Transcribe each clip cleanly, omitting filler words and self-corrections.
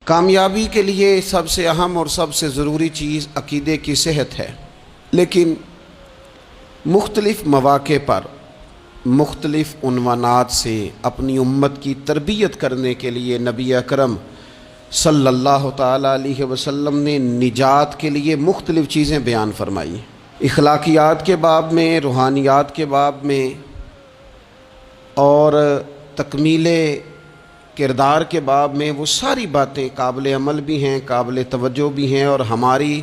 کامیابی کے لیے سب سے اہم اور سب سے ضروری چیز عقیدے کی صحت ہے، لیکن مختلف مواقع پر مختلف عنوانات سے اپنی امت کی تربیت کرنے کے لیے نبی اکرم صلی اللہ تعالیٰ علیہ وسلم نے نجات کے لیے مختلف چیزیں بیان فرمائی۔ اخلاقیات کے باب میں، روحانیات کے باب میں اور تکمیل کردار کے باب میں وہ ساری باتیں قابل عمل بھی ہیں، قابل توجہ بھی ہیں اور ہماری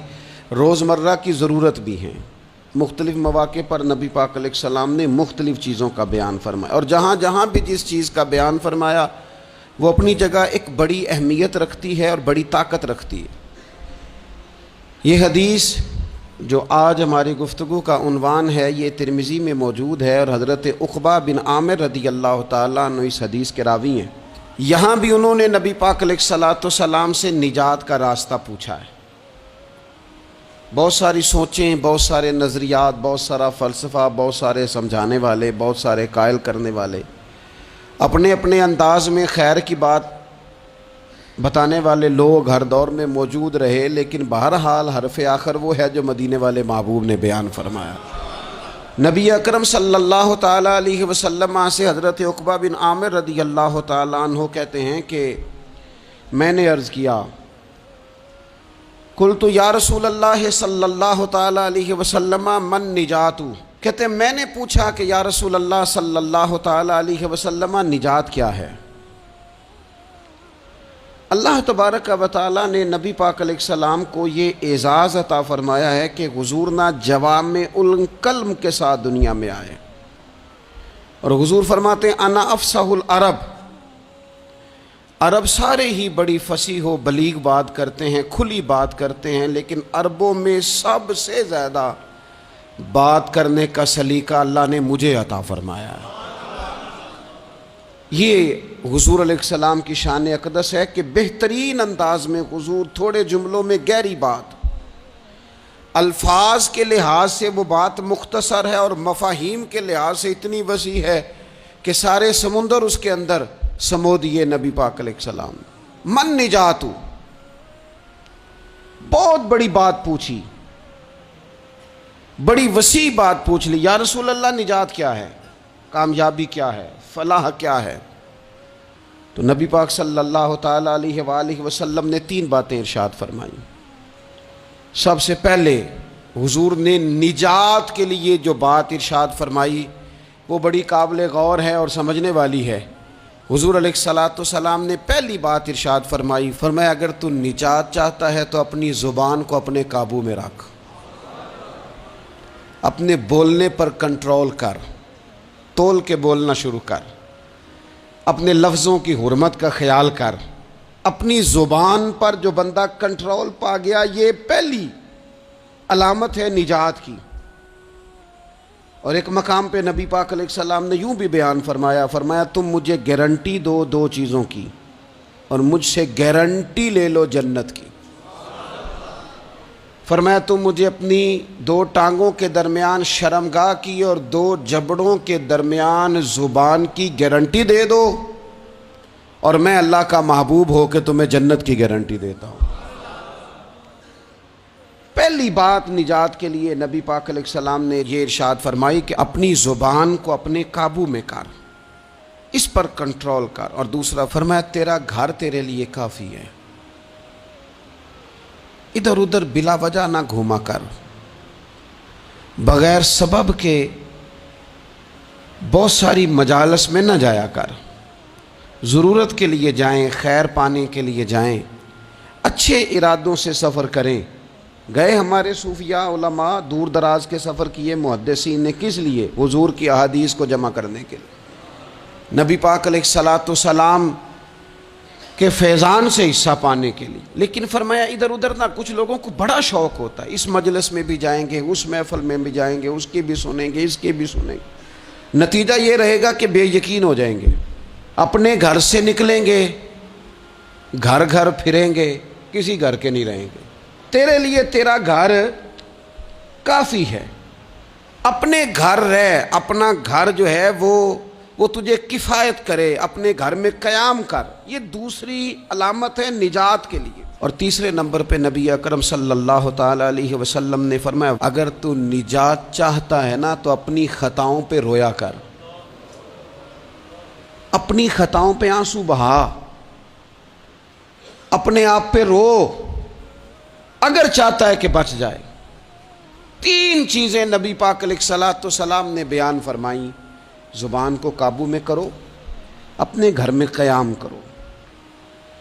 روزمرہ کی ضرورت بھی ہیں۔ مختلف مواقع پر نبی پاک علیہ السلام نے مختلف چیزوں کا بیان فرمایا، اور جہاں جہاں بھی جس چیز کا بیان فرمایا وہ اپنی جگہ ایک بڑی اہمیت رکھتی ہے اور بڑی طاقت رکھتی ہے۔ یہ حدیث جو آج ہماری گفتگو کا عنوان ہے یہ ترمذی میں موجود ہے، اور حضرت عقبہ بن عامر رضی اللہ تعالیٰ عنہ اس حدیث کے راوی ہیں۔ یہاں بھی انہوں نے نبی پاک علیہ السلام سے نجات کا راستہ پوچھا ہے۔ بہت ساری سوچیں، بہت سارے نظریات، بہت سارا فلسفہ، بہت سارے سمجھانے والے، بہت سارے قائل کرنے والے، اپنے اپنے انداز میں خیر کی بات بتانے والے لوگ ہر دور میں موجود رہے، لیکن بہرحال حرف آخر وہ ہے جو مدینے والے محبوب نے بیان فرمایا۔ نبی اکرم صلی اللہ تعالیٰ علیہ وسلم سے حضرت عقبہ بن عامر رضی اللہ تعالیٰ عنہ کہتے ہیں کہ میں نے عرض کیا، قلت یا رسول اللہ صلی اللہ تعالیٰ علیہ وسلم من نجات، کہتے ہیں میں نے پوچھا کہ یا رسول اللہ صلی اللہ تعالیٰ علیہ وسلم نجات کیا ہے؟ اللہ تبارک و تعالیٰ نے نبی پاک علیہ السلام کو یہ اعزاز عطا فرمایا ہے کہ حضور نہ جوامع الکلم کے ساتھ دنیا میں آئے، اور حضور فرماتے ہیں انا افصح العرب، عرب سارے ہی بڑی فصیح و بلیغ بات کرتے ہیں، کھلی بات کرتے ہیں، لیکن عربوں میں سب سے زیادہ بات کرنے کا سلیقہ اللہ نے مجھے عطا فرمایا ہے۔ یہ حضور علیہ السلام کی شان اقدس ہے کہ بہترین انداز میں حضور تھوڑے جملوں میں گہری بات، الفاظ کے لحاظ سے وہ بات مختصر ہے اور مفاہیم کے لحاظ سے اتنی وسیع ہے کہ سارے سمندر اس کے اندر سمو دیے نبی پاک علیہ السلام۔ من نجاتو، بہت بڑی بات پوچھی، بڑی وسیع بات پوچھ لی، یا رسول اللہ نجات کیا ہے، کامیابی کیا ہے، فلاح کیا ہے؟ تو نبی پاک صلی اللہ تعالیٰ علیہ وآلہ وسلم نے 3 باتیں ارشاد فرمائیں۔ سب سے پہلے حضور نے نجات کے لیے جو بات ارشاد فرمائی وہ بڑی قابل غور ہے اور سمجھنے والی ہے۔ حضور علیہ السلام نے پہلی بات ارشاد فرمائی، فرمایا اگر تو نجات چاہتا ہے تو اپنی زبان کو اپنے قابو میں رکھ، اپنے بولنے پر کنٹرول کر، تول کے بولنا شروع کر، اپنے لفظوں کی حرمت کا خیال کر۔ اپنی زبان پر جو بندہ کنٹرول پا گیا یہ پہلی علامت ہے نجات کی۔ اور ایک مقام پہ نبی پاک علیہ السلام نے یوں بھی بیان فرمایا، فرمایا تم مجھے گارنٹی دو 2 چیزوں کی، اور مجھ سے گارنٹی لے لو جنت کی۔ فرمایا تم مجھے اپنی 2 ٹانگوں کے درمیان شرمگاہ کی اور 2 جبڑوں کے درمیان زبان کی گارنٹی دے دو، اور میں اللہ کا محبوب ہو کے تمہیں جنت کی گارنٹی دیتا ہوں۔ پہلی بات نجات کے لیے نبی پاک علیہ السلام نے یہ ارشاد فرمائی کہ اپنی زبان کو اپنے قابو میں کر، اس پر کنٹرول کر۔ اور دوسرا فرمایا تیرا گھر تیرے لیے کافی ہے، ادھر ادھر بلا وجہ نہ گھوما کر، بغیر سبب کے بہت ساری مجالس میں نہ جایا کر، ضرورت کے لیے جائیں، خیر پانے کے لیے جائیں، اچھے ارادوں سے سفر کریں۔ گئے ہمارے صوفیاء علماء دور دراز کے سفر کیے محدثین نے، کس لیے؟ حضور کی احادیث کو جمع کرنے کے لیے، نبی پاک علیہ السلام کے فیضان سے حصہ پانے کے لیے۔ لیکن فرمایا ادھر ادھر نہ، کچھ لوگوں کو بڑا شوق ہوتا ہے، اس مجلس میں بھی جائیں گے، اس محفل میں بھی جائیں گے، اس کی بھی سنیں گے، اس کی بھی سنیں گے، نتیجہ یہ رہے گا کہ بے یقین ہو جائیں گے، اپنے گھر سے نکلیں گے، گھر گھر پھریں گے، کسی گھر کے نہیں رہیں گے۔ تیرے لیے تیرا گھر کافی ہے، اپنے گھر رہ، اپنا گھر جو ہے وہ وہ تجھے کفایت کرے، اپنے گھر میں قیام کر، یہ دوسری علامت ہے نجات کے لیے۔ اور تیسرے نمبر پہ نبی اکرم صلی اللہ تعالی علیہ وسلم نے فرمایا اگر تو نجات چاہتا ہے نا تو اپنی خطاؤں پہ رویا کر، اپنی خطاؤں پہ آنسو بہا، اپنے آپ پہ رو، اگر چاہتا ہے کہ بچ جائے۔ تین چیزیں نبی پاک علیہ الصلوۃ والسلام نے بیان فرمائیں، زبان کو قابو میں کرو، اپنے گھر میں قیام کرو،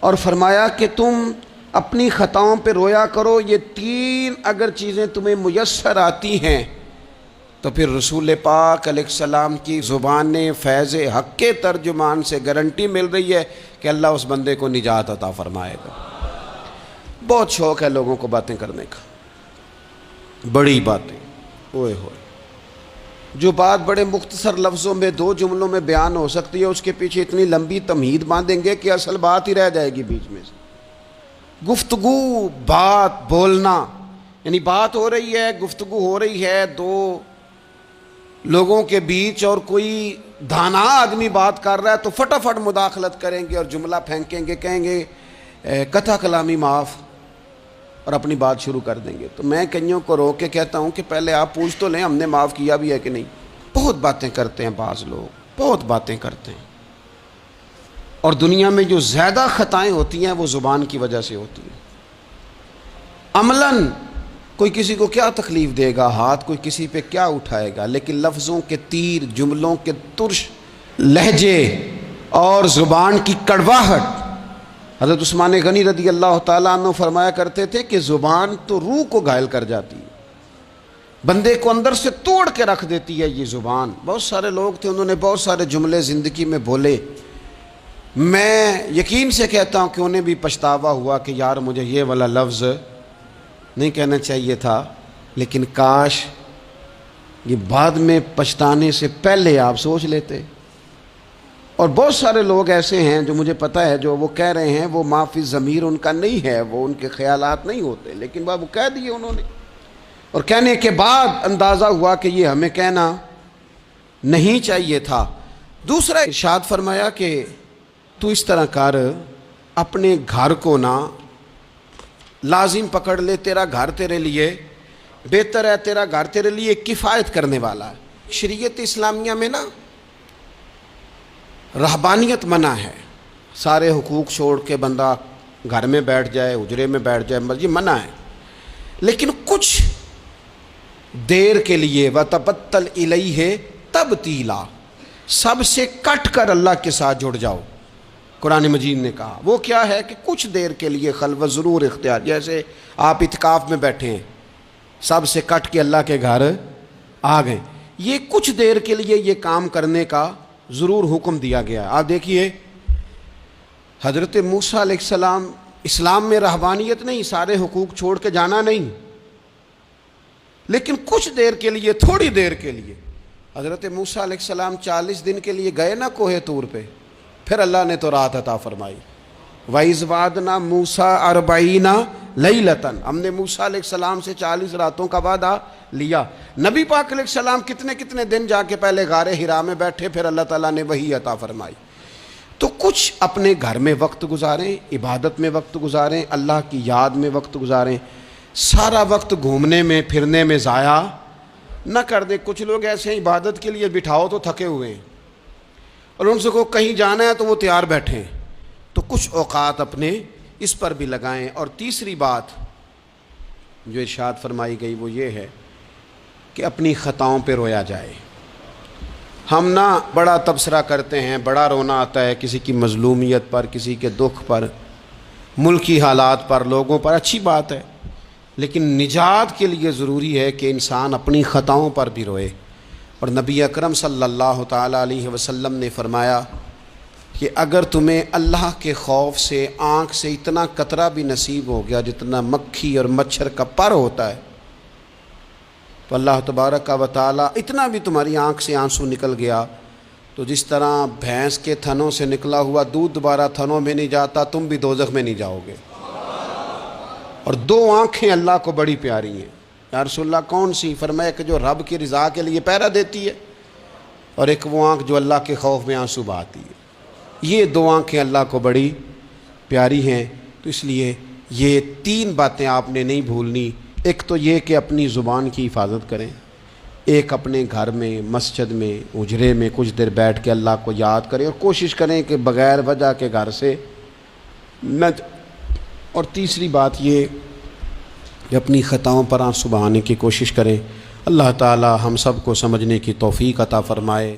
اور فرمایا کہ تم اپنی خطاؤں پہ رویا کرو۔ یہ تین اگر چیزیں تمہیں میسر آتی ہیں تو پھر رسول پاک علیہ السلام کی زبان فیض حق کے ترجمان سے گارنٹی مل رہی ہے کہ اللہ اس بندے کو نجات عطا فرمائے گا۔ بہت شوق ہے لوگوں کو باتیں کرنے کا، بڑی باتیں، اوئے ہوئے، جو بات بڑے مختصر لفظوں میں 2 جملوں میں بیان ہو سکتی ہے اس کے پیچھے اتنی لمبی تمہید باندھیں گے کہ اصل بات ہی رہ جائے گی بیچ میں سے۔ گفتگو، بات، بولنا، یعنی بات ہو رہی ہے، گفتگو ہو رہی ہے 2 لوگوں کے بیچ، اور کوئی دانا آدمی بات کر رہا ہے تو فٹافٹ مداخلت کریں گے اور جملہ پھینکیں گے، کہیں گے قطع کلامی معاف، اور اپنی بات شروع کر دیں گے۔ تو میں کئیوں کو روک کے کہتا ہوں کہ پہلے آپ پوچھ تو لیں ہم نے معاف کیا بھی ہے کہ نہیں۔ بہت باتیں کرتے ہیں بعض لوگ، بہت باتیں کرتے ہیں، اور دنیا میں جو زیادہ خطائیں ہوتی ہیں وہ زبان کی وجہ سے ہوتی ہیں۔ عملاً کوئی کسی کو کیا تکلیف دے گا، ہاتھ کوئی کسی پہ کیا اٹھائے گا، لیکن لفظوں کے تیر، جملوں کے ترش لہجے اور زبان کی کڑواہٹ، حضرت عثمان غنی رضی اللہ تعالیٰ عنہ فرمایا کرتے تھے کہ زبان تو روح کو گھائل کر جاتی ہے، بندے کو اندر سے توڑ کے رکھ دیتی ہے یہ زبان۔ بہت سارے لوگ تھے، انہوں نے بہت سارے جملے زندگی میں بولے، میں یقین سے کہتا ہوں کہ انہیں بھی پچھتاوا ہوا کہ یار مجھے یہ والا لفظ نہیں کہنا چاہیے تھا، لیکن کاش یہ بعد میں پچھتانے سے پہلے آپ سوچ لیتے۔ اور بہت سارے لوگ ایسے ہیں جو مجھے پتہ ہے جو وہ کہہ رہے ہیں وہ ما فی ضمیر ان کا نہیں ہے، وہ ان کے خیالات نہیں ہوتے، لیکن وہ کہہ دیے انہوں نے، اور کہنے کے بعد اندازہ ہوا کہ یہ ہمیں کہنا نہیں چاہیے تھا۔ دوسرا ارشاد فرمایا کہ تو اس طرح کر، اپنے گھر کو نہ لازم پکڑ لے، تیرا گھر تیرے لیے بہتر ہے، تیرا گھر تیرے لیے کفایت کرنے والا ہے۔ شریعت اسلامیہ میں نا رہبانیت منع ہے، سارے حقوق چھوڑ کے بندہ گھر میں بیٹھ جائے، حجرے میں بیٹھ جائے، یہ منع ہے، لیکن کچھ دیر کے لیے وَتَبَتَّلْ إِلَيْهِ تَبْتِيلًا، سب سے کٹ کر اللہ کے ساتھ جڑ جاؤ۔ قرآن مجید نے کہا وہ کیا ہے کہ کچھ دیر کے لیے خلوت ضرور اختیار، جیسے آپ اعتکاف میں بیٹھے ہیں، سب سے کٹ کے اللہ کے گھر آ گئے، یہ کچھ دیر کے لیے یہ کام کرنے کا ضرور حکم دیا گیا ہے۔ آپ دیکھیے حضرت موسیٰ علیہ السلام، اسلام میں رہبانیت نہیں، سارے حقوق چھوڑ کے جانا نہیں، لیکن کچھ دیر کے لیے، تھوڑی دیر کے لیے حضرت موسیٰ علیہ السلام 40 دن کے لیے گئے نا کوہ طور پہ، پھر اللہ نے تو رات عطا فرمائی۔ وَإِذْ وَعَدْنَا مُوسَىٰ 40 لَيْلَةً، ہم نے موسیٰ علیہ السلام سے 40 راتوں کا وعدہ لیا۔ نبی پاک علیہ السلام کتنے کتنے دن جا کے پہلے غار حرا میں بیٹھے، پھر اللہ تعالیٰ نے وحی عطا فرمائی۔ تو کچھ اپنے گھر میں وقت گزاریں، عبادت میں وقت گزاریں، اللہ کی یاد میں وقت گزاریں، سارا وقت گھومنے میں پھرنے میں ضائع نہ کر دیں۔ کچھ لوگ ایسے ہیں عبادت کے لیے بٹھاؤ تو تھکے ہوئے ہیں، اور ان سے کو کہیں جانا ہے تو وہ تیار بیٹھے ہیں، تو کچھ اوقات اپنے اس پر بھی لگائیں۔ اور تیسری بات جو ارشاد فرمائی گئی وہ یہ ہے کہ اپنی خطاؤں پہ رویا جائے۔ ہم نہ بڑا تبصرہ کرتے ہیں، بڑا رونا آتا ہے کسی کی مظلومیت پر، کسی کے دکھ پر، ملکی حالات پر، لوگوں پر، اچھی بات ہے، لیکن نجات کے لیے ضروری ہے کہ انسان اپنی خطاؤں پر بھی روئے۔ اور نبی اکرم صلی اللہ تعالیٰ علیہ وسلم نے فرمایا کہ اگر تمہیں اللہ کے خوف سے آنکھ سے اتنا قطرہ بھی نصیب ہو گیا جتنا مکھی اور مچھر کا پر ہوتا ہے، تو اللہ تبارک و تعالیٰ اتنا بھی تمہاری آنکھ سے آنسو نکل گیا تو جس طرح بھینس کے تھنوں سے نکلا ہوا دودھ دوبارہ تھنوں میں نہیں جاتا، تم بھی دوزخ میں نہیں جاؤ گے۔ اور 2 آنکھیں اللہ کو بڑی پیاری ہیں۔ یا رسول اللہ کون سی؟ فرمایا کہ جو رب کی رضا کے لیے پہرا دیتی ہے۔ اور ایک وہ آنکھ جو اللہ کے خوف میں آنسو بہاتی ہے. یہ دو آنکھیں اللہ کو بڑی پیاری ہیں. تو اس لیے یہ 3 باتیں آپ نے نہیں بھولنی. ایک تو یہ کہ اپنی زبان کی حفاظت کریں. ایک اپنے گھر میں، مسجد میں، اجرے میں کچھ دیر بیٹھ کے اللہ کو یاد کریں اور کوشش کریں کہ بغیر وجہ کے گھر سے نہ. اور تیسری بات یہ کہ اپنی خطاؤں پر آنسو بہانے کی کوشش کریں. اللہ تعالی ہم سب کو سمجھنے کی توفیق عطا فرمائے.